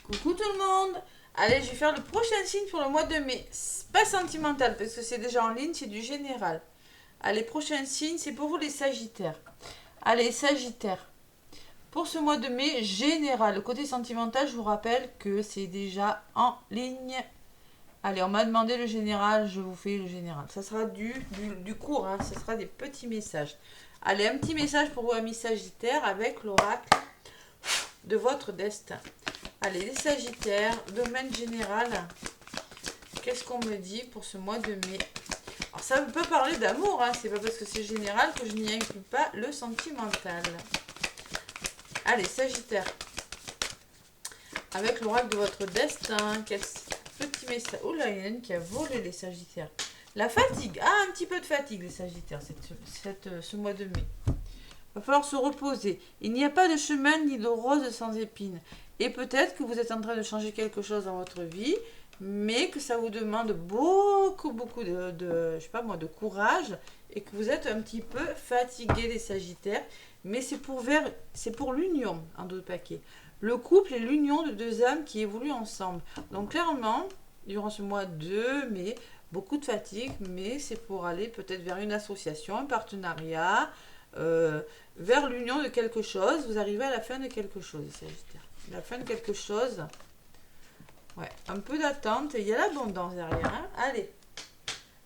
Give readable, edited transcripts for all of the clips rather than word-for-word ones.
Coucou tout le monde. Allez, je vais faire le prochain signe pour le mois de mai. C'est pas sentimental parce que c'est déjà en ligne, c'est du général. Allez, prochain signe, c'est pour vous les Sagittaires. Allez, Sagittaire. Pour ce mois de mai, général. Le côté sentimental, je vous rappelle que c'est déjà en ligne. Allez, on m'a demandé le général, je vous fais le général. Ça sera du court, hein, ça sera des petits messages. Allez, un petit message pour vous, amis Sagittaires, avec l'oracle de votre destin. Allez, les Sagittaires, domaine général, qu'est-ce qu'on me dit pour ce mois de mai? Alors, ça peut parler d'amour, hein, c'est pas parce que c'est général que je n'y inclus pas le sentimental. Allez, Sagittaire, avec l'oracle de votre destin, quel petit message. Oh là, il y en a une qui a volé les Sagittaires. La fatigue, ah, un petit peu de fatigue, les Sagittaires, ce mois de mai. Il va falloir se reposer. Il n'y a pas de chemin ni de rose sans épines. Et peut-être que vous êtes en train de changer quelque chose dans votre vie, mais que ça vous demande beaucoup je sais pas moi, de courage et que vous êtes un petit peu fatigué les Sagittaires. Mais c'est pour l'union en d'autres paquets. Le couple est l'union de deux âmes qui évoluent ensemble. Donc clairement, durant ce mois de mai, beaucoup de fatigue, mais c'est pour aller peut-être vers une association, un partenariat, vers l'union de quelque chose. Vous arrivez à la fin de quelque chose, les Sagittaires. La fin de quelque chose. Ouais, un peu d'attente et il y a l'abondance derrière. Hein. Allez,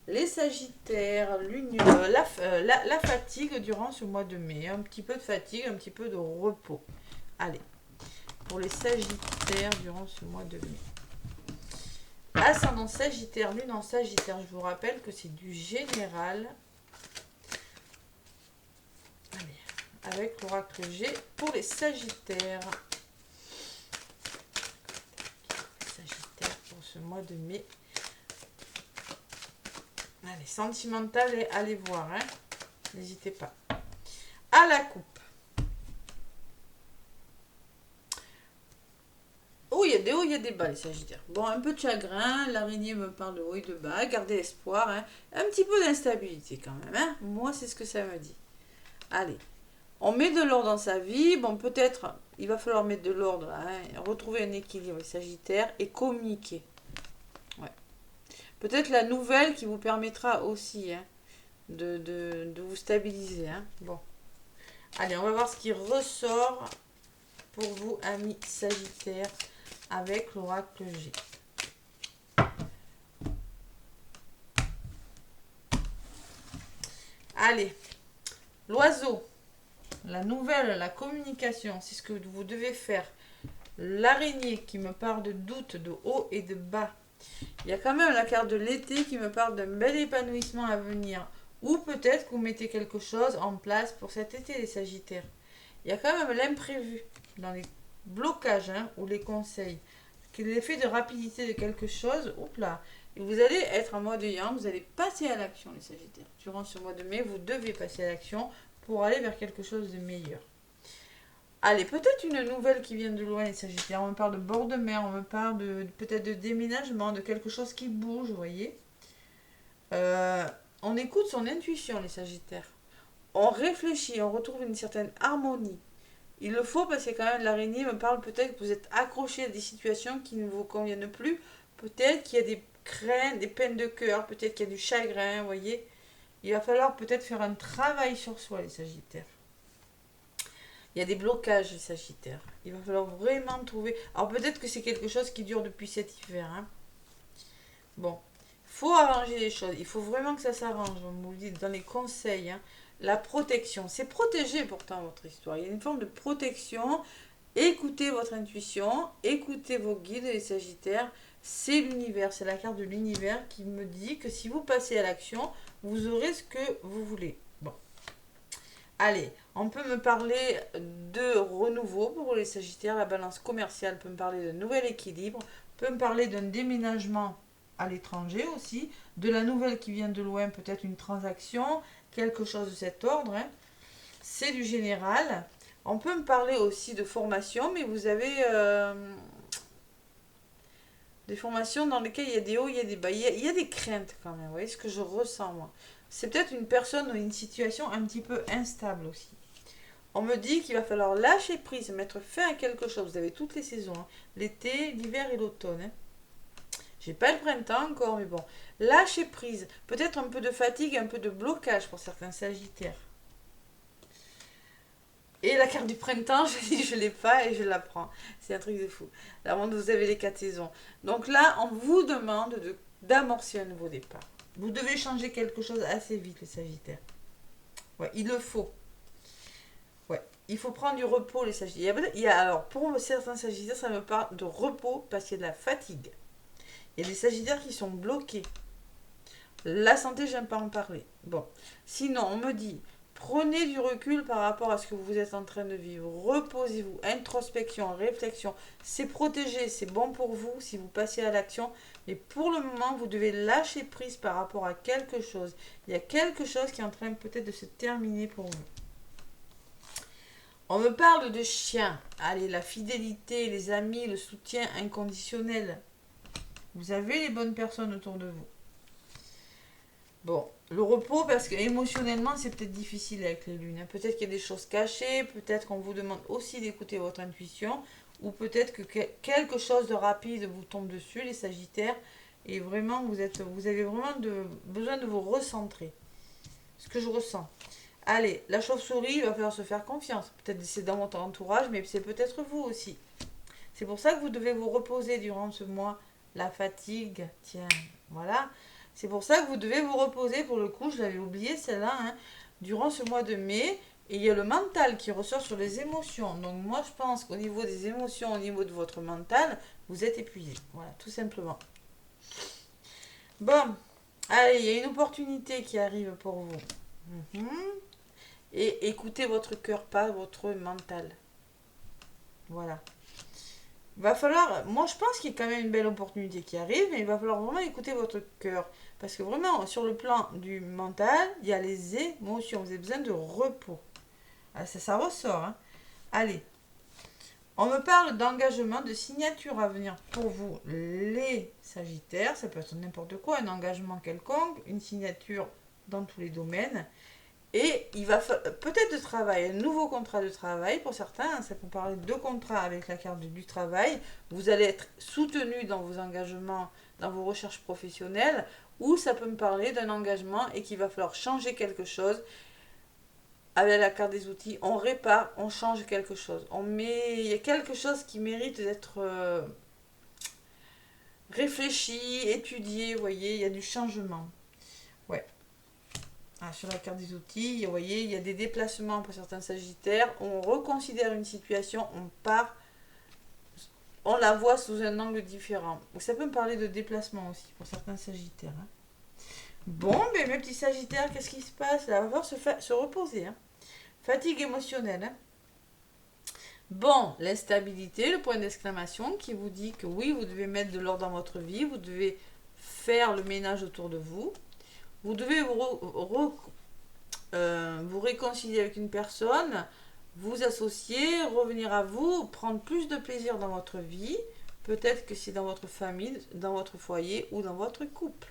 les Sagittaires, l'union, la fatigue durant ce mois de mai. Un petit peu de fatigue, un petit peu de repos. Allez, pour les Sagittaires durant ce mois de mai. Ascendant Sagittaire, lune en Sagittaire, je vous rappelle que c'est du général. Allez, avec l'oracle G pour les Sagittaires. Ce mois de mai. Allez, sentimental et allez voir, hein. N'hésitez pas. À la coupe. Oh, il y a des hauts, il y a des bas, les Sagittaires. Bon, un peu de chagrin, l'araignée me parle de haut et de bas, gardez espoir, hein. Un petit peu d'instabilité quand même, hein. Moi, c'est ce que ça me dit. Allez, on met de l'ordre dans sa vie. Bon, peut-être, il va falloir mettre de l'ordre, hein. Retrouver un équilibre, les Sagittaires, et communiquer. Peut-être la nouvelle qui vous permettra aussi hein, de vous stabiliser. Hein. Bon. Allez, on va voir ce qui ressort pour vous, amis Sagittaires, avec l'oracle G. Allez, l'oiseau, la nouvelle, la communication, c'est ce que vous devez faire. L'araignée qui me parle de doute, de haut et de bas. Il y a quand même la carte de l'été qui me parle d'un bel épanouissement à venir. Ou peut-être que vous mettez quelque chose en place pour cet été, les Sagittaires. Il y a quand même l'imprévu dans les blocages hein, ou les conseils. L'effet de rapidité de quelque chose, oups là. Et vous allez être en mode yang, vous allez passer à l'action, les Sagittaires. Durant ce mois de mai, vous devez passer à l'action pour aller vers quelque chose de meilleur. Allez, peut-être une nouvelle qui vient de loin, les Sagittaires. On me parle de bord de mer, on me parle peut-être de déménagement, de quelque chose qui bouge, vous voyez. On écoute son intuition, les Sagittaires. On réfléchit, on retrouve une certaine harmonie. Il le faut parce que quand même l'araignée me parle peut-être que vous êtes accroché à des situations qui ne vous conviennent plus. Peut-être qu'il y a des craintes, des peines de cœur, peut-être qu'il y a du chagrin, vous voyez. Il va falloir peut-être faire un travail sur soi, les Sagittaires. Il y a des blocages, les Sagittaires. Il va falloir vraiment trouver... Alors peut-être que c'est quelque chose qui dure depuis cet hiver. Hein. Bon, il faut arranger les choses. Il faut vraiment que ça s'arrange. On vous le dit dans les conseils. Hein. La protection. C'est protégé pourtant votre histoire. Il y a une forme de protection. Écoutez votre intuition. Écoutez vos guides, les Sagittaires. C'est l'univers. C'est la carte de l'univers qui me dit que si vous passez à l'action, vous aurez ce que vous voulez. Bon. Allez, on peut me parler de renouveau pour les Sagittaires. La balance commerciale peut me parler de nouvel équilibre, peut me parler d'un déménagement à l'étranger aussi, de la nouvelle qui vient de loin, peut-être une transaction, quelque chose de cet ordre. Hein. C'est du général. On peut me parler aussi de formation, mais vous avez des formations dans lesquelles il y a des hauts, il y a des bas. Il y a des craintes quand même, vous voyez ce que je ressens moi. C'est peut-être une personne ou une situation un petit peu instable aussi. On me dit qu'il va falloir lâcher prise, mettre fin à quelque chose. Vous avez toutes les saisons, hein. L'été, l'hiver et l'automne, hein. J'ai pas le printemps encore, mais bon. Lâcher prise. Peut-être un peu de fatigue, un peu de blocage pour certains sagittaires. Et la carte du printemps, je dis je l'ai pas et je la prends. C'est un truc de fou. Là, vous avez les 4 saisons. Donc là, on vous demande d'amorcer un nouveau départ. Vous devez changer quelque chose assez vite, les sagittaires. Ouais, il le faut. Ouais, il faut prendre du repos, les sagittaires. Alors, pour certains sagittaires, ça me parle de repos parce qu'il y a de la fatigue. Il y a des sagittaires qui sont bloqués. La santé, j'aime pas en parler. Bon, sinon, on me dit, prenez du recul par rapport à ce que vous êtes en train de vivre. Reposez-vous, introspection, réflexion. C'est protégé, c'est bon pour vous si vous passez à l'action. Mais pour le moment, vous devez lâcher prise par rapport à quelque chose. Il y a quelque chose qui est en train peut-être de se terminer pour vous. On me parle de chien. Allez, la fidélité, les amis, le soutien inconditionnel. Vous avez les bonnes personnes autour de vous. Bon, le repos, parce que émotionnellement, c'est peut-être difficile avec les lunes. Peut-être qu'il y a des choses cachées, peut-être qu'on vous demande aussi d'écouter votre intuition, ou peut-être que quelque chose de rapide vous tombe dessus, les sagittaires, et vraiment, vous avez vraiment besoin de vous recentrer. Ce que je ressens. Allez, la chauve-souris, il va falloir se faire confiance. Peut-être c'est dans votre entourage, mais c'est peut-être vous aussi. C'est pour ça que vous devez vous reposer durant ce mois. La fatigue, tiens, voilà. C'est pour ça que vous devez vous reposer, pour le coup, je l'avais oublié celle-là, hein, durant ce mois de mai. Et il y a le mental qui ressort sur les émotions. Donc moi, je pense qu'au niveau des émotions, au niveau de votre mental, vous êtes épuisé. Voilà, tout simplement. Bon, allez, il y a une opportunité qui arrive pour vous. Et écoutez votre cœur, pas votre mental. Voilà. Va falloir, moi je pense qu'il y a quand même une belle opportunité qui arrive, mais il va falloir vraiment écouter votre cœur. Parce que vraiment, sur le plan du mental, il y a les émotions. Vous avez besoin de repos. Ah, ça ressort, hein. Allez. On me parle d'engagement, de signature à venir pour vous, les Sagittaires. Ça peut être n'importe quoi, un engagement quelconque, une signature dans tous les domaines. Et il va peut-être de travail, un nouveau contrat de travail pour certains, ça peut parler de contrat avec la carte du travail. Vous allez être soutenu dans vos engagements, dans vos recherches professionnelles, ou ça peut me parler d'un engagement et qu'il va falloir changer quelque chose. Avec la carte des outils, on répare, on change quelque chose. Il y a quelque chose qui mérite d'être réfléchi, étudié, vous voyez, il y a du changement. Ouais. Ah, sur la carte des outils, vous voyez, il y a des déplacements pour certains sagittaires. On reconsidère une situation, on la voit sous un angle différent. Ça peut me parler de déplacement aussi pour certains sagittaires, hein. Bon, mais mes petits sagittaires, qu'est-ce qui se passe là? On va falloir se reposer, hein. Fatigue émotionnelle, hein. Bon, l'instabilité, le point d'exclamation qui vous dit que oui, vous devez mettre de l'ordre dans votre vie, vous devez faire le ménage autour de vous. Vous devez vous réconcilier avec une personne, vous associer, revenir à vous, prendre plus de plaisir dans votre vie. Peut-être que c'est dans votre famille, dans votre foyer ou dans votre couple.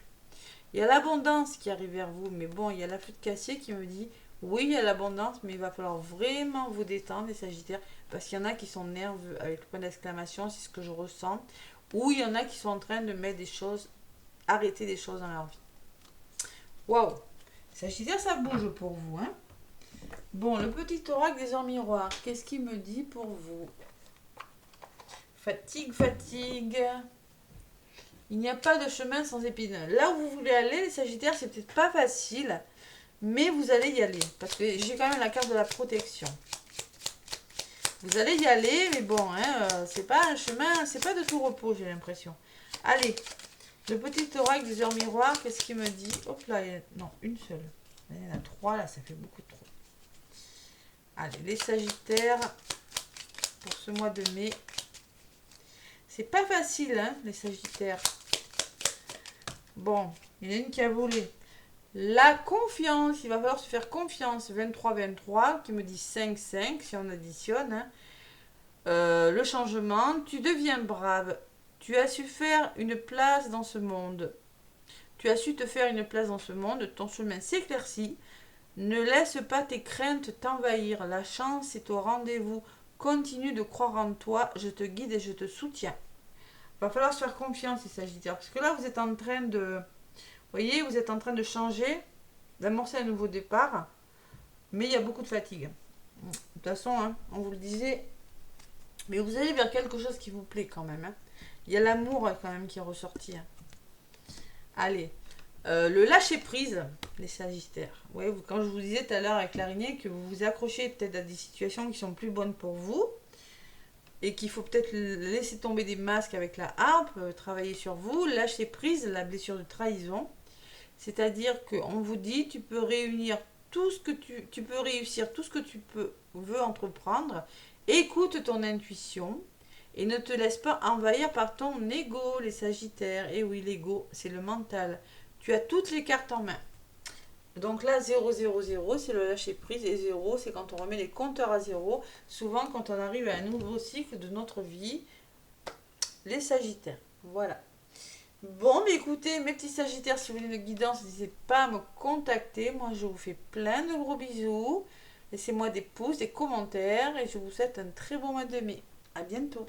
Il y a l'abondance qui arrive vers vous, mais bon, il y a la flûte cassée qui me dit oui, il y a l'abondance, mais il va falloir vraiment vous détendre, les sagittaires, parce qu'il y en a qui sont nerveux avec le point d'exclamation, c'est ce que je ressens, ou il y en a qui sont en train de mettre des choses, arrêter des choses dans leur vie. Waouh! Sagittaire, ça bouge pour vous, hein? Bon, le petit oracle des heures miroirs, qu'est-ce qu'il me dit pour vous? Fatigue, fatigue. Il n'y a pas de chemin sans épine. Là où vous voulez aller, les sagittaires, c'est peut-être pas facile, mais vous allez y aller. Parce que j'ai quand même la carte de la protection. Vous allez y aller, mais bon, hein, c'est pas un chemin, c'est pas de tout repos, j'ai l'impression. Allez, le petit oracle des heures miroirs, qu'est-ce qu'il me dit? Hop là, non, une seule. Il y en a 3, là, ça fait beaucoup trop. Allez, les sagittaires, pour ce mois de mai. C'est pas facile, hein, les sagittaires. Bon, il y en a une qui a volé. La confiance, il va falloir se faire confiance. 23-23, qui me dit 5-5, si on additionne. Hein. Le changement, tu deviens brave. Tu as su faire une place dans ce monde. Tu as su te faire une place dans ce monde. Ton chemin s'éclaircit. Ne laisse pas tes craintes t'envahir. La chance est au rendez-vous. Continue de croire en toi. Je te guide et je te soutiens. Va falloir se faire confiance, les Sagittaires. Parce que là, vous êtes en train de... Vous voyez, vous êtes en train de changer, d'amorcer un nouveau départ. Mais il y a beaucoup de fatigue. De toute façon, hein, on vous le disait. Mais vous allez vers quelque chose qui vous plaît quand même. Hein. Il y a l'amour quand même qui est ressorti. Hein. Allez. Le lâcher prise, les Sagittaires. Ouais, quand je vous disais tout à l'heure avec l'araignée que vous vous accrochez peut-être à des situations qui sont plus bonnes pour vous et qu'il faut peut-être laisser tomber des masques avec la harpe, travailler sur vous, lâcher prise, la blessure de trahison. C'est-à-dire qu'on vous dit tu peux réunir tout ce que tu peux réussir tout ce que veux entreprendre. Écoute ton intuition et ne te laisse pas envahir par ton ego, les Sagittaires. Et oui, l'ego, c'est le mental. Tu as toutes les cartes en main. Donc là, 0, c'est le lâcher prise et 0, c'est quand on remet les compteurs à 0. Souvent, quand on arrive à un nouveau cycle de notre vie, les Sagittaires. Voilà. Bon, mais écoutez, mes petits Sagittaires, si vous voulez une guidance, n'hésitez pas à me contacter. Moi, je vous fais plein de gros bisous. Laissez-moi des pouces, des commentaires et je vous souhaite un très bon mois de mai. À bientôt.